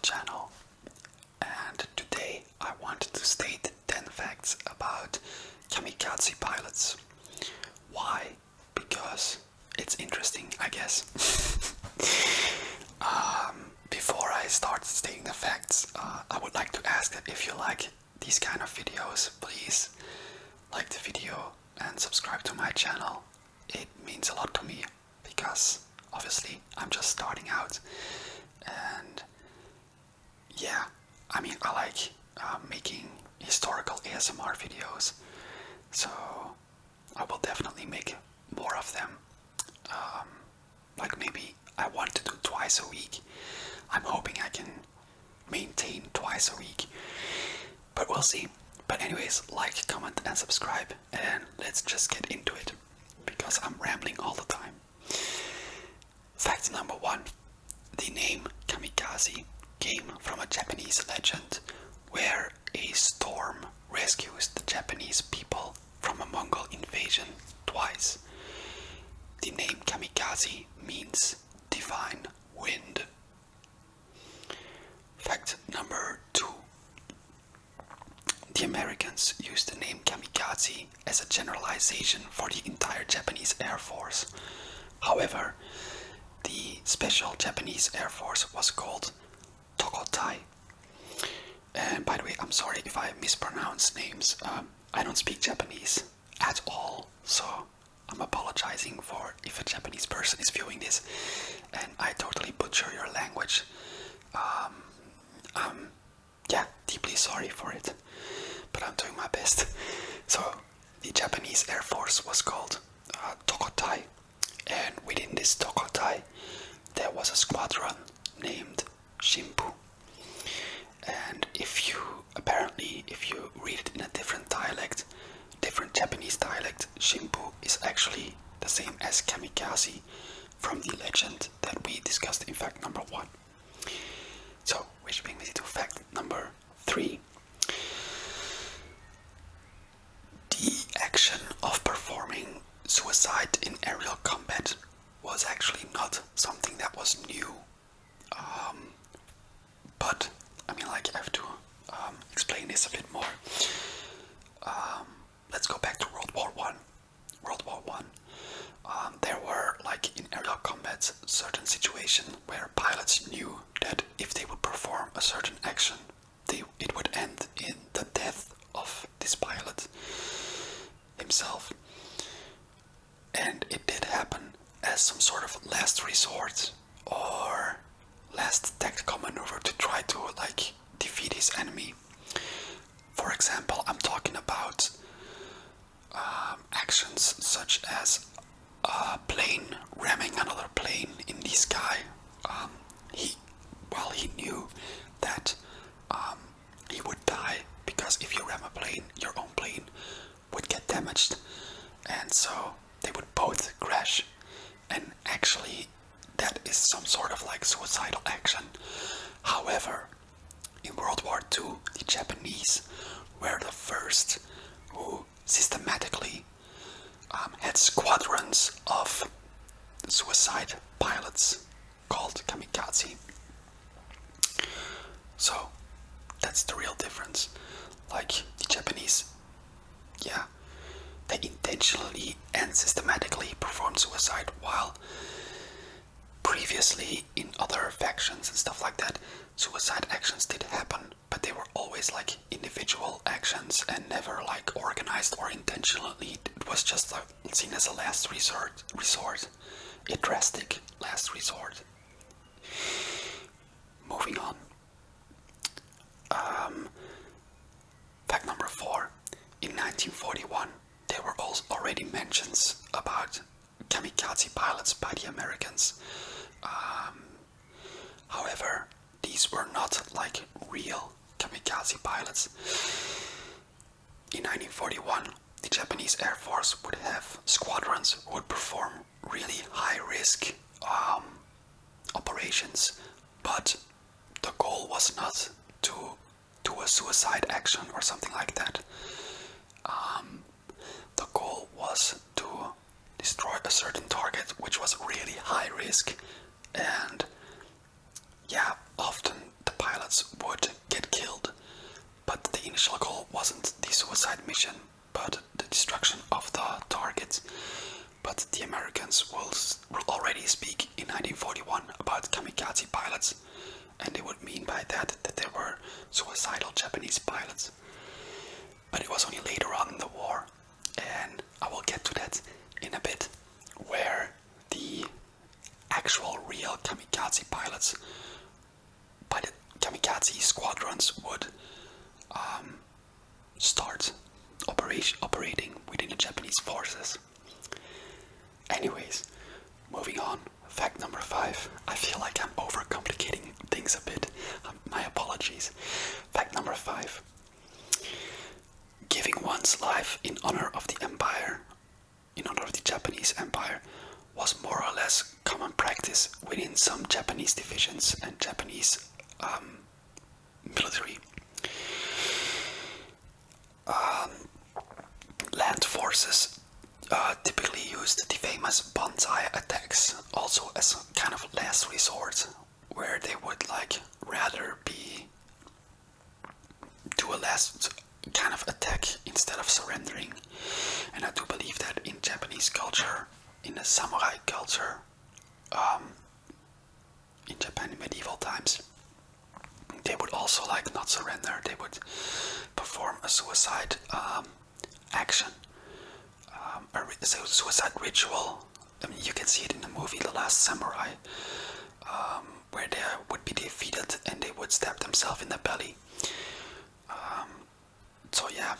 channel, and today I wanted to state 10 facts about kamikaze pilots. Why? Because it's interesting, I guess. Before I start stating the facts, I would like to ask that if you like these kind of videos, please like the video and subscribe to my channel. It means a lot to me because obviously I'm just starting out, and yeah, I mean, I like making historical ASMR videos, so I will definitely make more of them. Like maybe I want to do twice a week. I'm hoping I can maintain twice a week, but we'll see. But anyways, like, comment and subscribe, and let's just get into it because I'm rambling all the time. Fact number 1. The name Kamikaze came from a Japanese legend where a storm rescues the Japanese people from a Mongol invasion twice. The name Kamikaze means divine wind. Fact number 2. The Americans used the name Kamikaze as a generalization for the entire Japanese Air Force. However, the special Japanese Air Force was called Tokotai. And by the way, I'm sorry if I mispronounce names. I don't speak Japanese at all, so I'm apologizing for if a Japanese person is viewing this and I totally butcher your language. I'm deeply sorry for it, but I'm doing my best. So the Japanese Air Force was called Tokotai, and within this Tokotai there was a squadron named Shimpu. And if you read it in a different Japanese dialect, Shimpu is actually the same as Kamikaze from the legend that we discussed in fact number 1. So, which brings me to fact number 3. The action of performing suicide in aerial combat was actually not something that was new. But I mean, like, I have to explain this a bit more. Let's go back to World War One. There were, like, in aerial combat, certain situations where pilots knew that if they would perform a certain action, it would end in the death of this pilot himself. And it did happen as some sort of last resort or last tactical maneuver to try to, like, defeat his enemy. For example, I'm talking about actions such as a plane ramming another plane in the sky. He knew that he would die, because if you ram a plane, your own plane would get damaged, and so they would both crash. And actually, that is some sort of like suicidal action. However, in World War II, the Japanese were the first who systematically had squadrons of suicide pilots called Kamikaze. So that's the real difference. Like, the Japanese, they intentionally and systematically performed suicide, while previously in other factions and stuff like that, suicide actions did happen, but they were always like individual actions and never like organized or intentionally. It was just like seen as a last resort, a drastic last resort. Moving on. Fact number 4. In 1941, there were also already mentions about kamikaze pilots by the Americans. However, these were not like real kamikaze pilots. In 1941, the Japanese Air Force would have squadrons who would perform really high-risk operations, but the goal was not to do a suicide action or something like that. The goal was to destroy a certain target, which was really high risk, and often the pilots would get killed, but the initial goal wasn't the suicide mission, but the destruction of the target. But the Americans will already speak in 1941 about kamikaze pilots, and they would mean by that they were suicidal Japanese pilots. But it was only later on in the war, and I will get to that in a bit, where the actual real kamikaze pilots by the kamikaze squadrons would start operating within the Japanese forces. Anyways, moving on. Fact number 5. I feel like I'm overcomplicating things a bit. My apologies. Fact number 5. Giving one's life in honor of the empire, in honor of the Japanese empire, was more or less common practice within some Japanese divisions and Japanese military. Land forces typically used the famous banzai attacks also as a kind of last resort, where they would rather do a last kind of attack instead of surrendering. And I do believe that in Japanese culture, in the samurai culture, in Japan in medieval times, they would also not surrender. They would perform a suicide action, a suicide ritual. I mean, you can see it in the movie The Last Samurai, where they would be defeated and they would stab themselves in the belly. So yeah,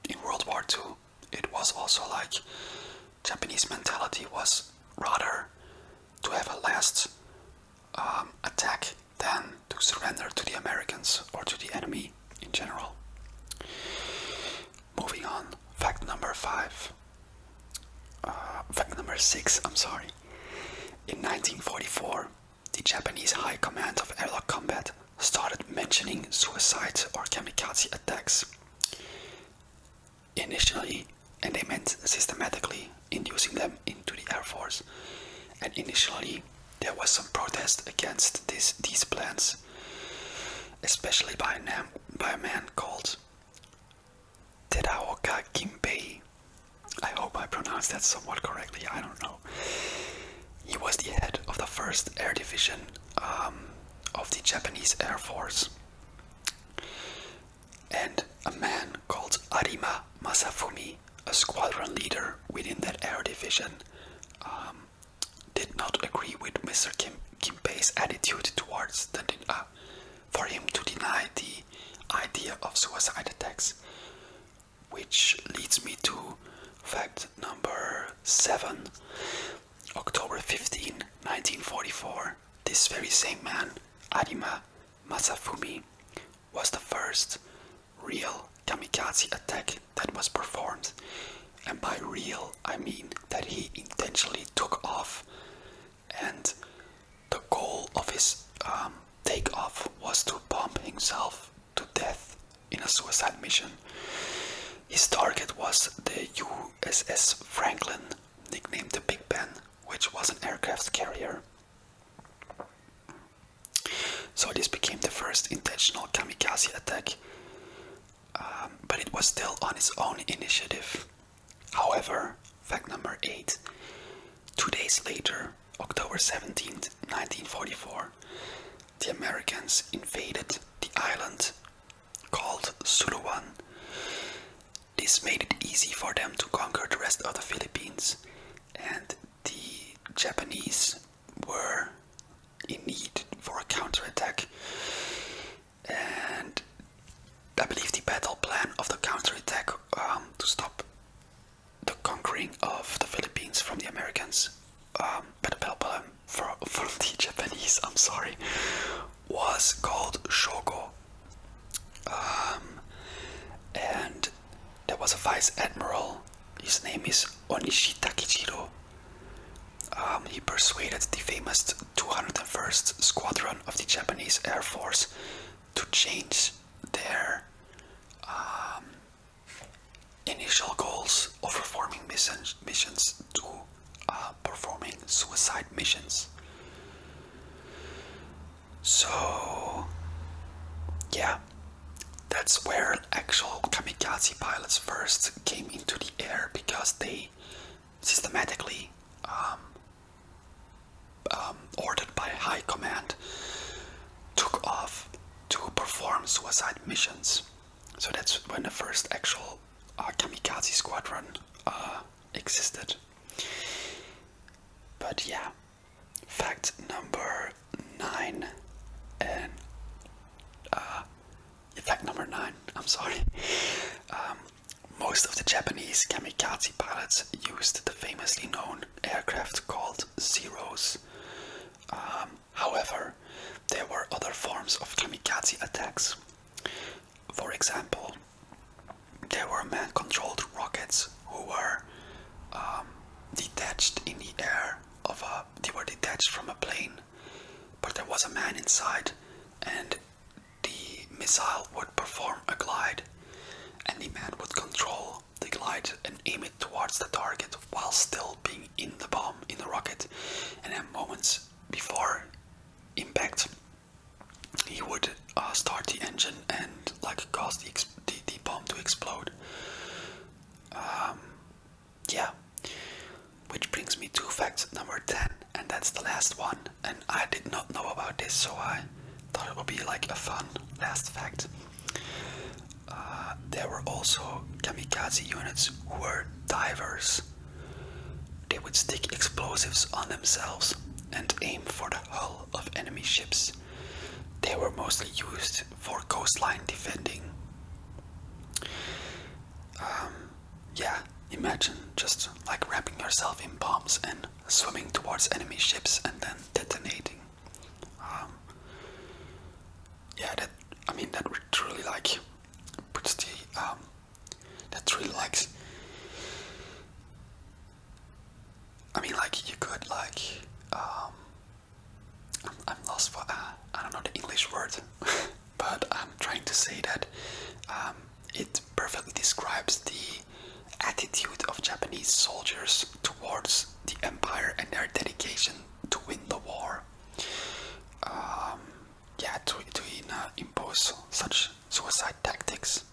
in World War II, it was also Japanese mentality was rather to have a last attack than to surrender to the Americans or to the enemy in general. Moving on, fact number 6, I'm sorry. In 1944, the Japanese High Command of Airlock Combat started mentioning suicide or kamikaze attacks. Initially, and they meant systematically, inducing them into the Air Force. And initially, there was some protest against these plans, especially by a man called Teraoka Gimpei. I hope I pronounced that somewhat correctly, I don't know. He was the head of the 1st Air Division of the Japanese Air Force. And a man called Arima Masafumi, a squadron leader within that air division, did not agree with Mr. Gimpei's attitude towards for him to deny the idea of suicide attacks. Which leads me to fact number 7. October 15, 1944, this very same man, Arima Masafumi, was the first real kamikaze attack that was performed. And by real, I mean that he intentionally took off, and the goal of his takeoff was to bomb himself to death in a suicide mission. His target was the USS Franklin, nicknamed the Big Ben, which was an aircraft carrier. So this became the first intentional kamikaze attack, but it was still on its own initiative. However, fact number 8, 2 days later, October 17th, 1944, the Americans invaded the island called Suluan. This made it easy for them to conquer the rest of the Philippines, and the Japanese were in need for a counterattack. And I believe the battle plan of the counterattack to stop the conquering of the Philippines from the Americans, battle plan from the Japanese, I'm sorry, was called Shogo. And there was a vice admiral, his name is Onishi Takijiro. He persuaded the famous 201st Squadron of the Japanese Air Force to change their initial goals of performing missions to performing suicide missions. So, yeah, that's where actual kamikaze pilots first came into the air, because they systematically, ordered by high command, took off to perform suicide missions. So that's when the first actual kamikaze squadron existed. But yeah, fact number 9, and fact number 9, I'm sorry. Most of the Japanese kamikaze pilots used the famously known aircraft called Zeros. However, there were other forms of kamikaze attacks. For example, there were man-controlled rockets who were detached in the air they were detached from a plane, but there was a man inside, and the missile would perform a glide, and the man would control the glide and aim it towards the target while still being in the bomb, in the rocket, and then moments before impact he would start the engine and cause the bomb to explode. Yeah, which brings me to fact number 10, and that's the last one, and I did not know about this, so I thought it would be like a fun last fact. There were also kamikaze units who were divers. They would stick explosives on themselves and aim for the hull of enemy ships. They were mostly used for coastline defending. Yeah, imagine just wrapping yourself in bombs and swimming towards enemy ships and then detonating. Yeah, that truly puts the that really you could I'm lost for I don't know the English word, but I'm trying to say that it perfectly describes the attitude of Japanese soldiers towards the empire and their dedication to win the war. Yeah, to impose such suicide tactics.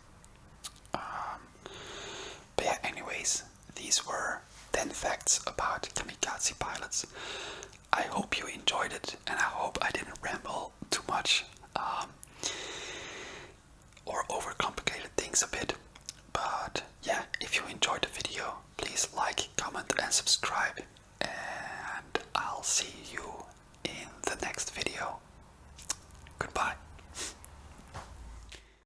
But yeah, anyways, these were 10 facts about kamikaze pilots. I hope you enjoyed it, and I hope I didn't ramble too much or overcomplicated things a bit. But yeah, if you enjoyed the video, please like, comment and subscribe, and I'll see you in the next